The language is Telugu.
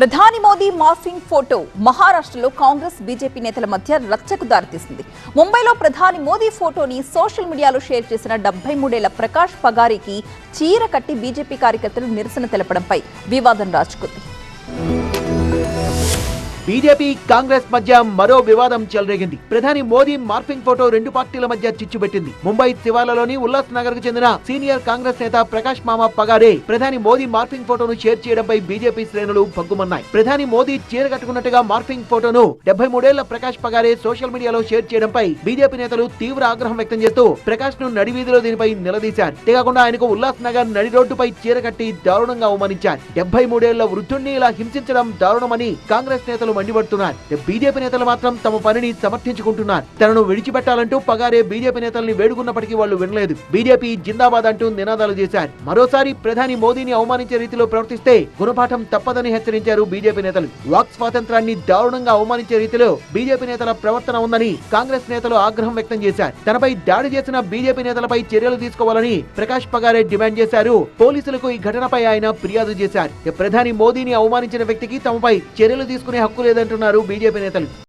ప్రధాని మోదీ మార్ఫింగ్ ఫోటో మహారాష్ట్రలో కాంగ్రెస్ బీజేపీ నేతల మధ్య రచ్చకు దారితీసింది. ముంబైలో ప్రధాని మోదీ ఫోటోని సోషల్ మీడియాలో షేర్ చేసిన 73 ఏళ్ల ప్రకాష్ పగారీకి చీర కట్టి బీజేపీ కార్యకర్తలు నిరసన తెలపడంపై వివాదం రాజుకుంది. బీజేపీ కాంగ్రెస్ మధ్య మరో వివాదం చెలరేగింది. ప్రధాని మోదీ మార్ఫింగ్ ఫోటో రెండు పార్టీల మధ్య చిచ్చుపెట్టింది. ముంబై శివార్లలోని ఉల్లాస్ నగర్ కు చెందిన సీనియర్ కాంగ్రెస్ నేత ప్రకాష్ మామ పగారే ప్రధాని మోదీ మార్ఫింగ్ ఫోటోను షేర్ చేయడంపై బీజేపీ శ్రేణులు భగ్గుమన్నాయి. ప్రధాని మోదీ చీర కట్టుకున్నట్టుగా మార్ఫింగ్ ఫోటోను 73 ఏళ్ల ప్రకాష్ పగారే సోషల్ మీడియాలో షేర్ చేయడంపై బీజేపీ నేతలు తీవ్ర ఆగ్రహం వ్యక్తం చేస్తూ ప్రకాష్ ను నడివీధిలో దీనిపై నిలదీశారు. అంతేకాకుండా ఆయనకు ఉల్లాస్ నగర్ నడి రోడ్డుపై చీర కట్టి దారుణంగా అవమానించారు. 73 ఏళ్ల వృద్ధుణ్ణి ఇలా హింసించడం దారుణమని కాంగ్రెస్ నేతలు మండిపడుతున్నారు. బీజేపీ నేతలు మాత్రం తమ పనిని సమర్థించుకుంటున్నారు. తనను విడిచిపెట్టాలంటూ పగారే బీజేపీ నేతల్ని వేడుకున్నప్పటికీ వాళ్ళు వినలేదు. బీజేపీ జిందాబాద్ అంటూ నినాదాలు చేశారు. మరోసారి ప్రధాని మోదీని అవమానించే రీతిలో ప్రవర్తిస్తే గుణపాఠం తప్పదని హెచ్చరించారు బీజేపీ నేతలు. వాక్ స్వాతంత్రాన్ని దారుణంగా అవమానించే రీతిలో బీజేపీ నేతల ప్రవర్తన ఉందని కాంగ్రెస్ నేతలు ఆగ్రహం వ్యక్తం చేశారు. తనపై దాడి చేసిన బీజేపీ నేతలపై చర్యలు తీసుకోవాలని ప్రకాష్ పగారే డిమాండ్ చేశారు. పోలీసులకు ఈ ఘటనపై ఆయన ఫిర్యాదు చేశారు. ప్రధాని మోదీని అవమానించిన వ్యక్తికి తమపై చర్యలు తీసుకునే హక్కు లేదంటున్నారు బీజేపీ నేతలు.